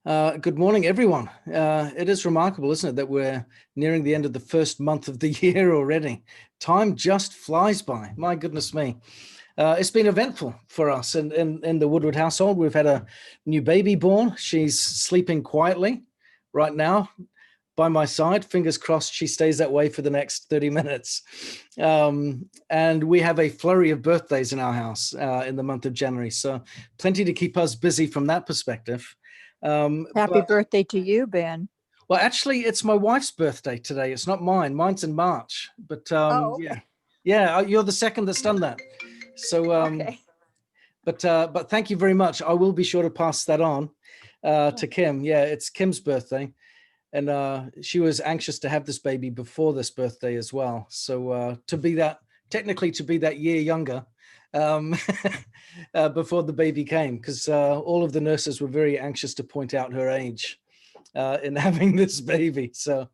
Good morning, everyone. It is remarkable, isn't it, that we're nearing the end of the first month of the year already. Time just flies by. My goodness me. It's been eventful for us in the Woodward household. We've had a new baby born. She's sleeping quietly right now by my side. Fingers crossed she stays that way for the next 30 minutes. And we have a flurry of birthdays in our house in the month of January. So plenty to keep us busy from that perspective. Happy birthday to you, Ben. Well, actually, it's my wife's birthday today. It's not mine. Mine's in March. But Oh, yeah, okay. you're the second that's done that. So, Okay. but thank you very much. I will be sure to pass that on to Kim. Yeah, it's Kim's birthday, and she was anxious to have this baby before this birthday as well. So to be that year younger um, before the baby came, because all of the nurses were very anxious to point out her age in having this baby. So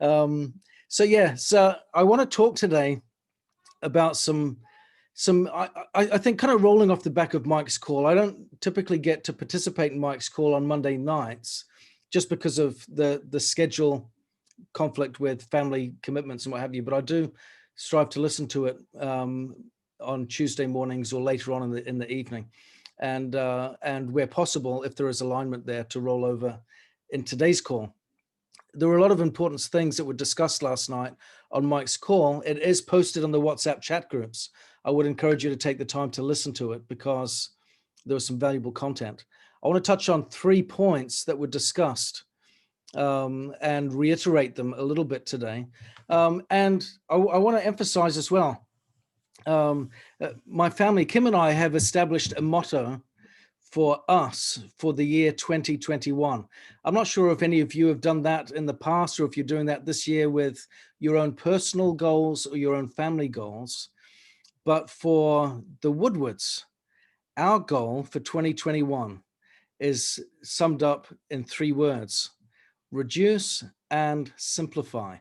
I want to talk today about some I think kind of rolling off the back of Mike's call. I don't typically get to participate in Mike's call on Monday nights just because of the schedule conflict with family commitments and what have you, but I do strive to listen to it on Tuesday mornings or later on in the evening, and where possible, if there is alignment there, to roll over in today's call. There were a lot of important things that were discussed last night on Mike's call. It is posted on the WhatsApp chat groups. I would encourage you to take the time to listen to it because there was some valuable content. I want to touch on 3 points that were discussed and reiterate them a little bit today. And I want to emphasize as well, my family, Kim and I, have established a motto for us for the year 2021. I'm not sure if any of you have done that in the past or if you're doing that this year with your own personal goals or your own family goals. But for the Woodwards, our goal for 2021 is summed up in 3 words: reduce and simplify.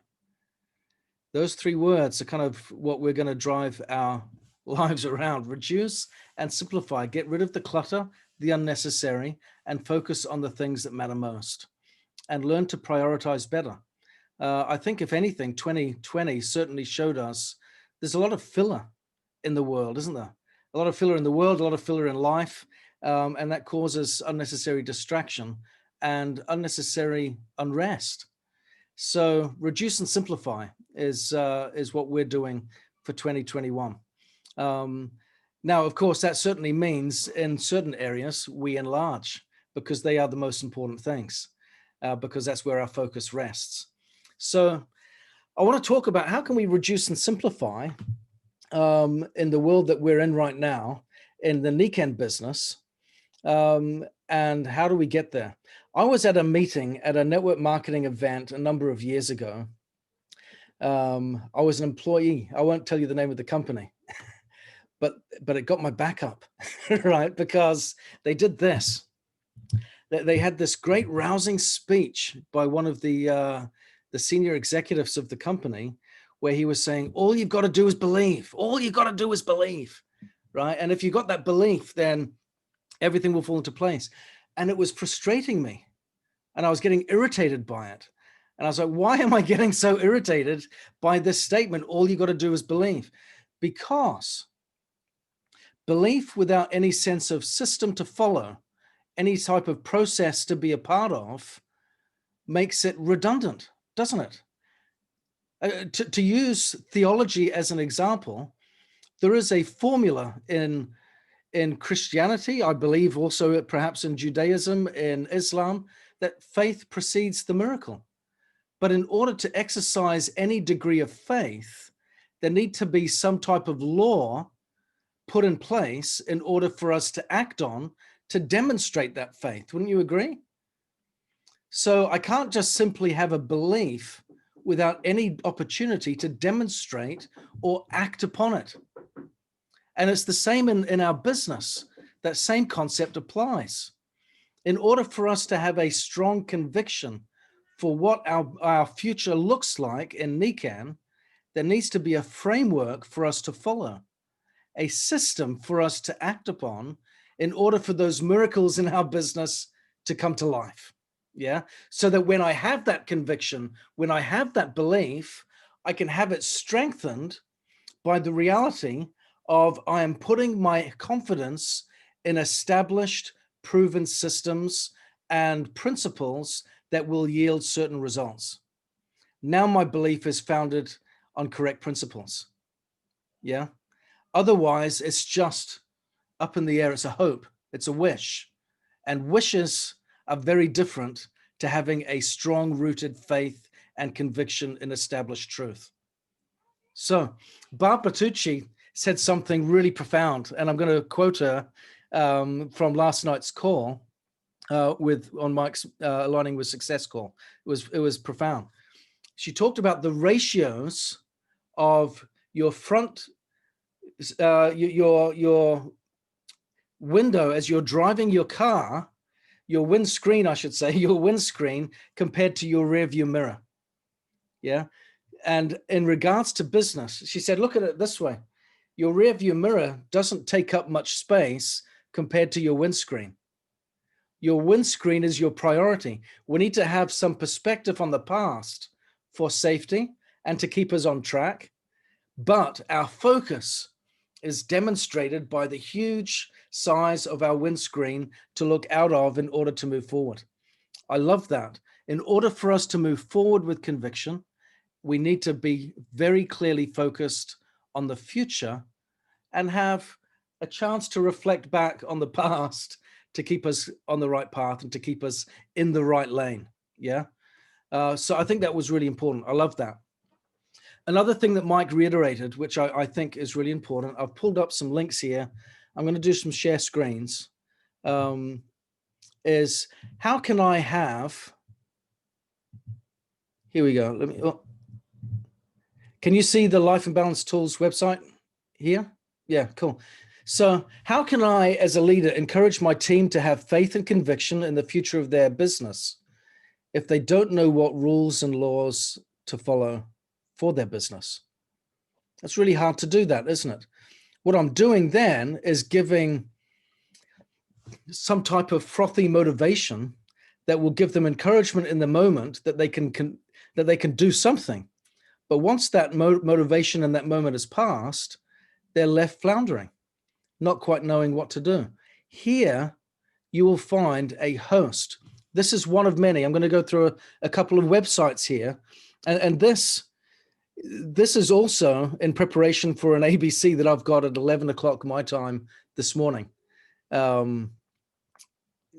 Those 3 words are kind of what we're going to drive our lives around. Reduce and simplify. Get rid of the clutter, the unnecessary, and focus on the things that matter most, and learn to prioritize better. I think if anything, 2020 certainly showed us there's a lot of filler in the world, isn't there? A lot of filler in the world, a lot of filler in life, and that causes unnecessary distraction and unnecessary unrest. So reduce and simplify is what we're doing for 2021. Now, of course, that certainly means in certain areas we enlarge because they are the most important things, because that's where our focus rests. So I want to talk about how can we reduce and simplify in the world that we're in right now in the Niken business, and how do we get there? I was at a meeting at a network marketing event a number of years ago. I was an employee. I won't tell you the name of the company. But it got my back up, right? Because they did this. They had this great rousing speech by one of the senior executives of the company, where he was saying, all you've got to do is believe. All you've got to do is believe, right? And if you got that belief, then everything will fall into place. And it was frustrating me. And I was getting irritated by it. And I was like, why am I getting so irritated by this statement? All you got to do is believe. Because belief without any sense of system to follow, any type of process to be a part of, makes it redundant, doesn't it? To use theology as an example, there is a formula in Christianity, I believe also perhaps in Judaism, in Islam, that faith precedes the miracle. But in order to exercise any degree of faith, there need to be some type of law put in place in order for us to act on, to demonstrate that faith. Wouldn't you agree? So I can't just simply have a belief without any opportunity to demonstrate or act upon it. And it's the same in our business. That same concept applies. In order for us to have a strong conviction for what our future looks like in Nikan, there needs to be a framework for us to follow, a system for us to act upon in order for those miracles in our business to come to life. Yeah. So that when I have that conviction, when I have that belief, I can have it strengthened by the reality of I am putting my confidence in established, proven systems and principles that will yield certain results. Now my belief is founded on correct principles. Yeah. Otherwise, it's just up in the air. It's a hope. It's a wish. And wishes are very different to having a strong rooted faith and conviction in established truth. So Barb Bertucci said something really profound, and I'm going to quote her from last night's call on Mike's Aligning with Success call. It was profound. She talked about the ratios of your front, your window as you're driving your car, your windscreen, I should say, your windscreen compared to your rear view mirror. Yeah. And in regards to business, she said, look at it this way. Your rear view mirror doesn't take up much space compared to your windscreen. Your windscreen is your priority. We need to have some perspective on the past for safety and to keep us on track. But our focus is demonstrated by the huge size of our windscreen to look out of in order to move forward. I love that. In order for us to move forward with conviction, we need to be very clearly focused on the future and have a chance to reflect back on the past to keep us on the right path and to keep us in the right lane. Yeah. So I think that was really important. I love that. Another thing that Mike reiterated, which I think is really important, I've pulled up some links here. I'm going to do some share screens. Is how can I have, here we go. Let me, can you see the Life and Balance Tools website here? Yeah, cool. So how can I, as a leader, encourage my team to have faith and conviction in the future of their business if they don't know what rules and laws to follow for their business? It's really hard to do that, isn't it? What I'm doing then is giving some type of frothy motivation that will give them encouragement in the moment that they can do something. But once that motivation in that moment has passed, they're left floundering, not quite knowing what to do. Here, you will find a host. This is one of many. I'm going to go through a couple of websites here. And this is also in preparation for an ABC that I've got at 11 o'clock my time this morning.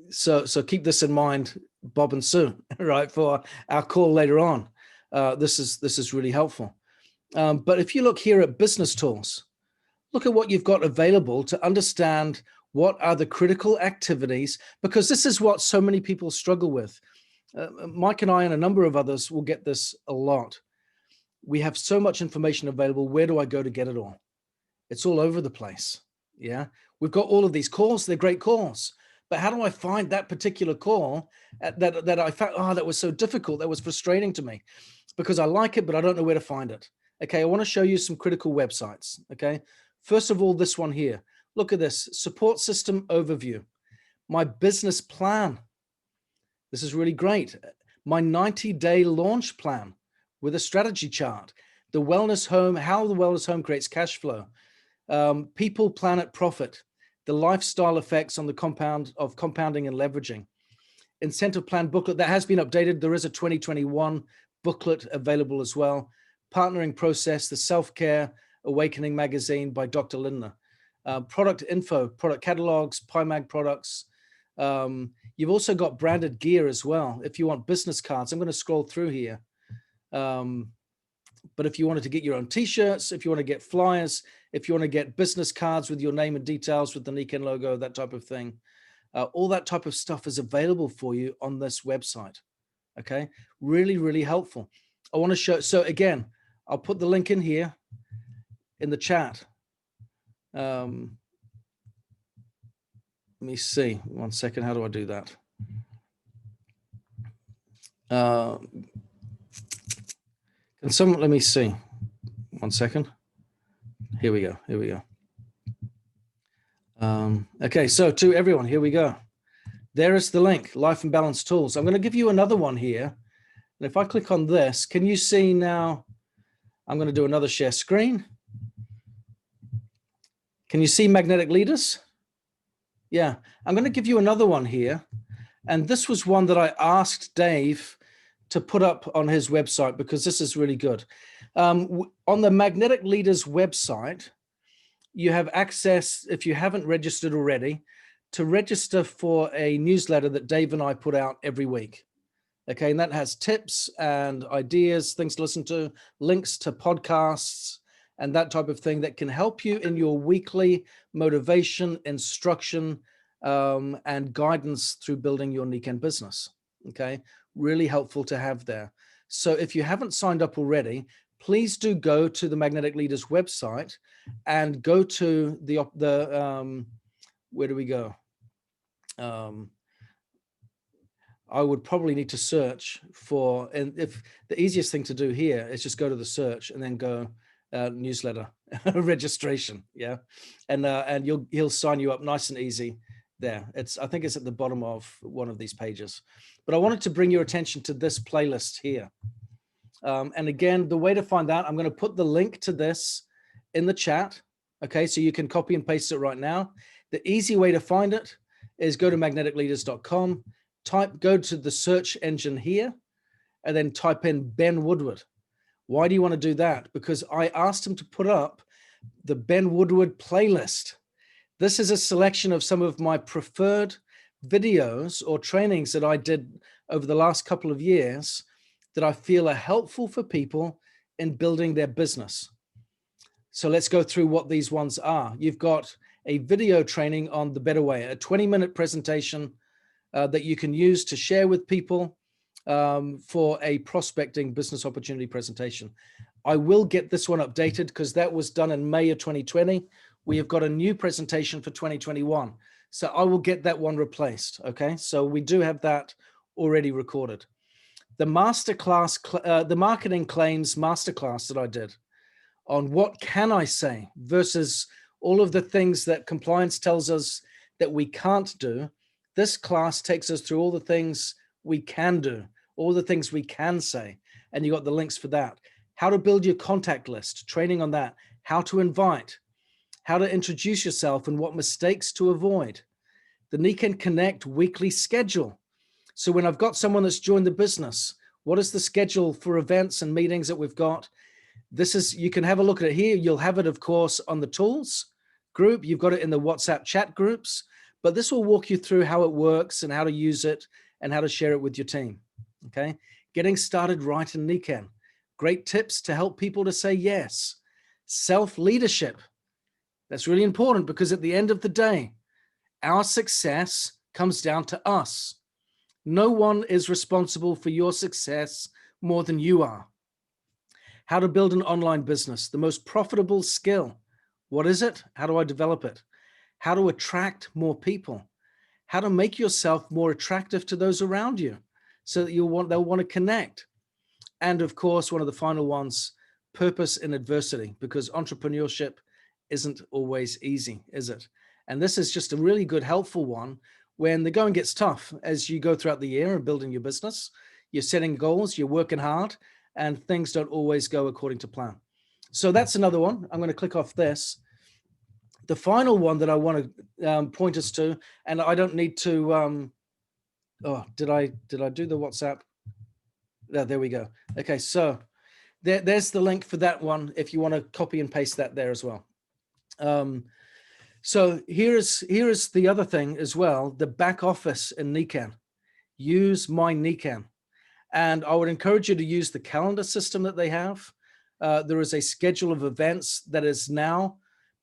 So keep this in mind, Bob and Sue, right, for our call later on. This is really helpful. But if you look here at business tools, look at what you've got available to understand what are the critical activities, because this is what so many people struggle with. Mike and I and a number of others will get this a lot. We have so much information available. Where do I go to get it all? It's all over the place. Yeah, we've got all of these calls. They're great calls. But how do I find that particular call that I found, oh, that was so difficult, that was frustrating to me because I like it, but I don't know where to find it. Okay, I want to show you some critical websites. Okay, first of all, this one here. Look at this, support system overview. My business plan. This is really great. My 90-day launch plan with a strategy chart. The wellness home, how the wellness home creates cash flow. People, planet, profit. The lifestyle effects on the compounding and leveraging. Incentive plan booklet that has been updated. There is a 2021 booklet available as well. Partnering process, the self-care awakening magazine by Dr. Lindner. Product info, product catalogs, PyMag products. You've also got branded gear as well. If you want business cards, I'm going to scroll through here. But if you wanted to get your own t-shirts, if you want to get flyers, if you want to get business cards with your name and details with the Niken logo, that type of thing, all that type of stuff is available for you on this website. Okay, really, really helpful. I want to show, so again, I'll put the link in here in the chat. Let me see, 1 second, how do I do that? Can someone, let me see, 1 second. Here we go, here we go. Okay, so to everyone, here we go. There is the link, Life and Balance Tools. I'm going to give you another one here. And if I click on this, can you see now? I'm going to do another share screen. Can you see Magnetic Leaders? Yeah, I'm going to give you another one here. And this was one that I asked Dave to put up on his website because this is really good. On the Magnetic Leaders website, you have access, if you haven't registered already, to register for a newsletter that Dave and I put out every week. Okay, and that has tips and ideas, things to listen to, links to podcasts, and that type of thing that can help you in your weekly motivation, instruction, and guidance through building your Nikken business. Okay, really helpful to have there. So if you haven't signed up already, please do go to the Magnetic Leaders website and go to the where do we go? I would probably need to search for, and if the easiest thing to do here is just go to the search and then go newsletter registration, yeah, and he'll sign you up nice and easy there. I think it's at the bottom of one of these pages, but I wanted to bring your attention to this playlist here. And again, the way to find that, I'm going to put the link to this in the chat. Okay, so you can copy and paste it right now. The easy way to find it is go to magneticleaders.com, go to the search engine here, and then type in Ben Woodward. Why do you want to do that? Because I asked him to put up the Ben Woodward playlist. This is a selection of some of my preferred videos or trainings that I did over the last couple of years that I feel are helpful for people in building their business. So let's go through what these ones are. You've got a video training on the better way, a 20-minute presentation that you can use to share with people for a prospecting business opportunity presentation. I will get this one updated because that was done in May of 2020. We have got a new presentation for 2021. So I will get that one replaced, okay? So we do have that already recorded. The masterclass, the marketing claims masterclass that I did on what can I say versus all of the things that compliance tells us that we can't do. This class takes us through all the things we can do, all the things we can say, and you got the links for that. How to build your contact list, training on that, how to invite, how to introduce yourself and what mistakes to avoid. The Nikken Connect weekly schedule. So when I've got someone that's joined the business, what is the schedule for events and meetings that we've got? This is, you can have a look at it here. You'll have it, of course, on the tools group. You've got it in the WhatsApp chat groups, but this will walk you through how it works and how to use it and how to share it with your team. Okay. Getting started right in Nikken. Great tips to help people to say yes. Self-leadership. That's really important because at the end of the day, our success comes down to us. No one is responsible for your success more than you are. How to build an online business, the most profitable skill. What is it? How do I develop it? How to attract more people. How to make yourself more attractive to those around you so that they'll want to connect. And of course, one of the final ones, purpose in adversity, because entrepreneurship isn't always easy, is it? And this is just a really good, helpful one when the going gets tough as you go throughout the year and building your business. You're setting goals, you're working hard, and things don't always go according to plan. So that's another one. I'm going to click off this. The final one that I want to point us to, and I don't need to, oh, did I do the WhatsApp? There we go. Okay, so there's the link for that one if you want to copy and paste that there as well. So here is the other thing as well, the back office in Nikken. Use My Nikken. And I would encourage you to use the calendar system that they have. There is a schedule of events that is now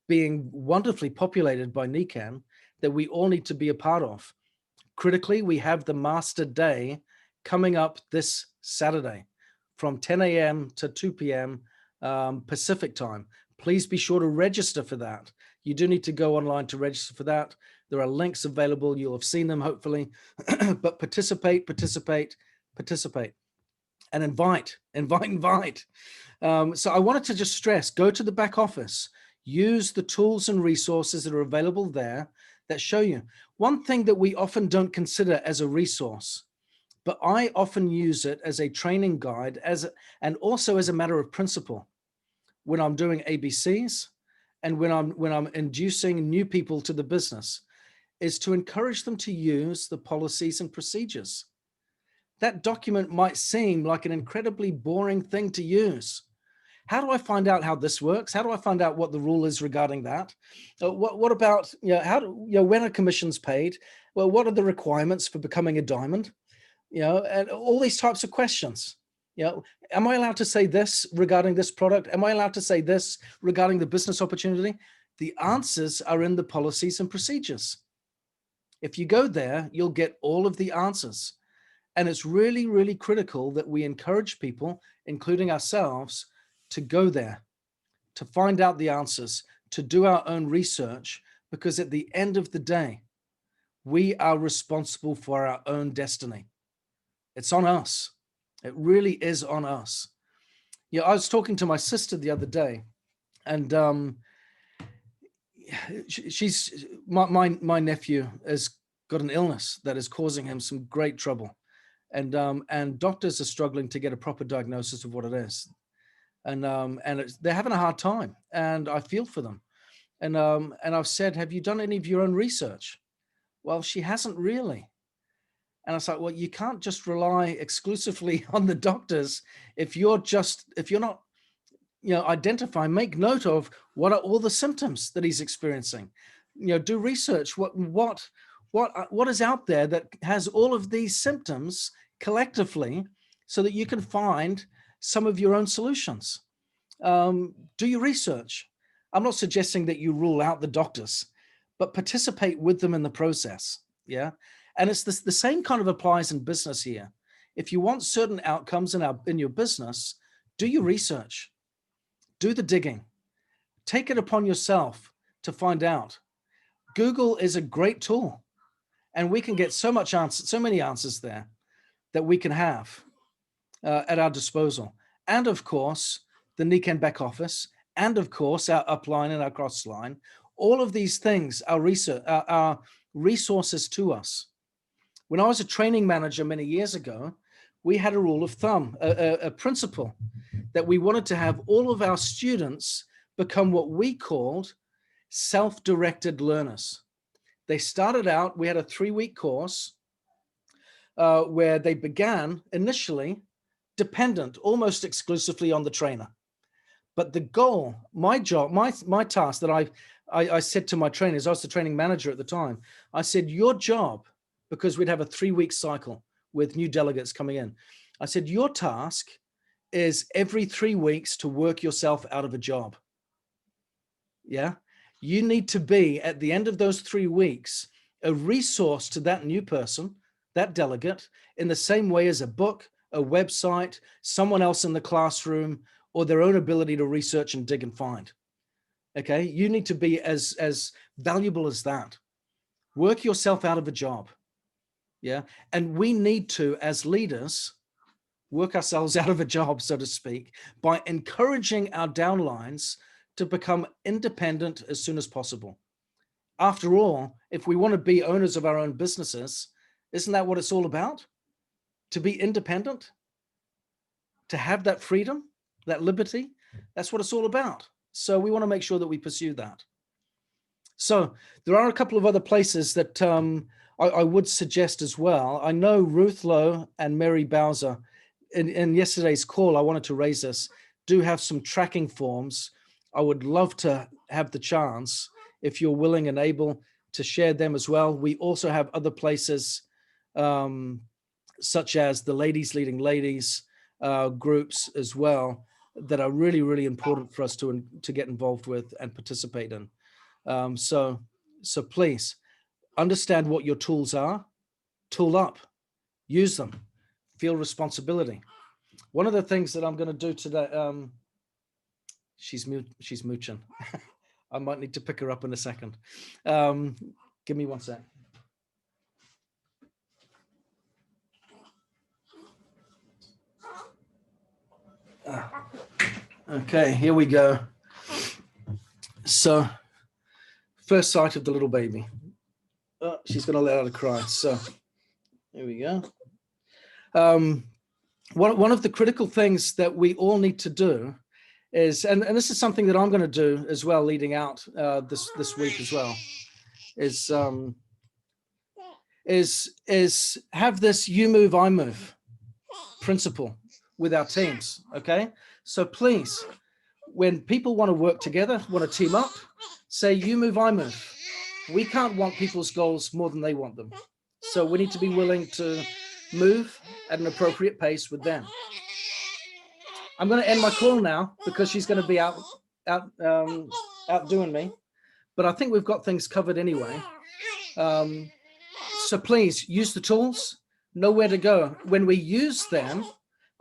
being wonderfully populated by Nikken that we all need to be a part of. Critically, we have the Master Day coming up this Saturday from 10 a.m. to 2 p.m. Pacific time. Please be sure to register for that. You do need to go online to register for that. There are links available. You'll have seen them, hopefully, but participate, and invite. So I wanted to just stress, go to the back office, use the tools and resources that are available there that show you. One thing that we often don't consider as a resource, but I often use it as a training guide and also as a matter of principle when I'm doing ABCs and when I'm inducing new people to the business, is to encourage them to use the policies and procedures. That document might seem like an incredibly boring thing to use. How do I find out how this works? How do I find out what the rule is regarding that? What about, when are commissions paid? Well, what are the requirements for becoming a diamond? And all these types of questions. Am I allowed to say this regarding this product? Am I allowed to say this regarding the business opportunity? The answers are in the policies and procedures. If you go there, you'll get all of the answers. And it's really, really critical that we encourage people, including ourselves, to go there, to find out the answers, to do our own research, because at the end of the day, we are responsible for our own destiny. It's on us. It really is on us. I was talking to my sister the other day, and my nephew has got an illness that is causing him some great trouble, and doctors are struggling to get a proper diagnosis of what it is, and they're having a hard time, and I feel for them, and I've said, have you done any of your own research? Well, she hasn't really. And I was like, well, you can't just rely exclusively on the doctors if you're not, identify, make note of what are all the symptoms that he's experiencing. Do research. What is out there that has all of these symptoms collectively, so that you can find some of your own solutions. Do your research. I'm not suggesting that you rule out the doctors, but participate with them in the process. Yeah. And it's the same kind of applies in business here. If you want certain outcomes in your business, do your research, do the digging, take it upon yourself to find out. Google is a great tool, and we can get so many answers there that we can have at our disposal. And of course, the Nikan back office, and of course, our upline and our cross line. All of these things are resources to us. When I was a training manager many years ago, we had a rule of thumb, a principle, that we wanted to have all of our students become what we called self-directed learners. They started out, we had a 3-week course where they began initially dependent almost exclusively on the trainer. But the goal, my job, my task that I said to my trainers, I was the training manager at the time, I said, your job, because we'd have a 3-week cycle with new delegates coming in, I said, your task is every 3 weeks to work yourself out of a job. Yeah. You need to be, at the end of those 3 weeks, a resource to that new person, that delegate, in the same way as a book, a website, someone else in the classroom, or their own ability to research and dig and find. Okay. You need to be as valuable as that. Work yourself out of a job. Yeah. And we need to, as leaders, work ourselves out of a job, so to speak, by encouraging our downlines to become independent as soon as possible. After all, if we want to be owners of our own businesses, isn't that what it's all about? To be independent, to have that freedom, that liberty, that's what it's all about. So we want to make sure that we pursue that. So there are a couple of other places that I would suggest as well. I know Ruth Lowe and Mary Bowser, in yesterday's call, I wanted to raise this, do have some tracking forms. I would love to have the chance, if you're willing and able, to share them as well. We also have other places, such as the Ladies Leading Ladies groups as well, that are really, really important for us to get involved with and participate in. So please understand what your tools are, tool up, use them, feel responsibility. One of the things that I'm going to do today, she's mooching. I might need to pick her up in a second. Give me one sec. Okay, here we go. So, first sight of the little baby. Oh, she's going to let out a cry. So here we go. One of the critical things that we all need to do is, and this is something that I'm going to do as well, leading out this week as well, is have this you move, I move principle with our teams. Okay, so please, when people want to work together, want to team up, say you move, I move. We can't want people's goals more than they want them. So we need to be willing to move at an appropriate pace with them. I'm going to end my call now because she's going to be out doing me. But I think we've got things covered anyway. So please use the tools, know where to go. When we use them,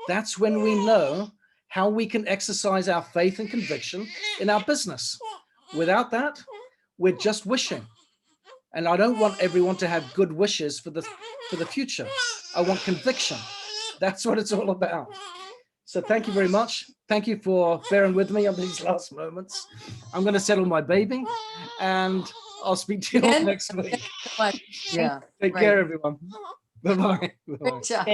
that's when we know how we can exercise our faith and conviction in our business. Without that, we're just wishing. And I don't want everyone to have good wishes for the future. I want conviction. That's what it's all about. So thank you very much. Thank you for bearing with me on these last moments. I'm going to settle my baby, and I'll speak to you all next week. Yeah. Take care, everyone. Bye-bye. Bye-bye. Good job.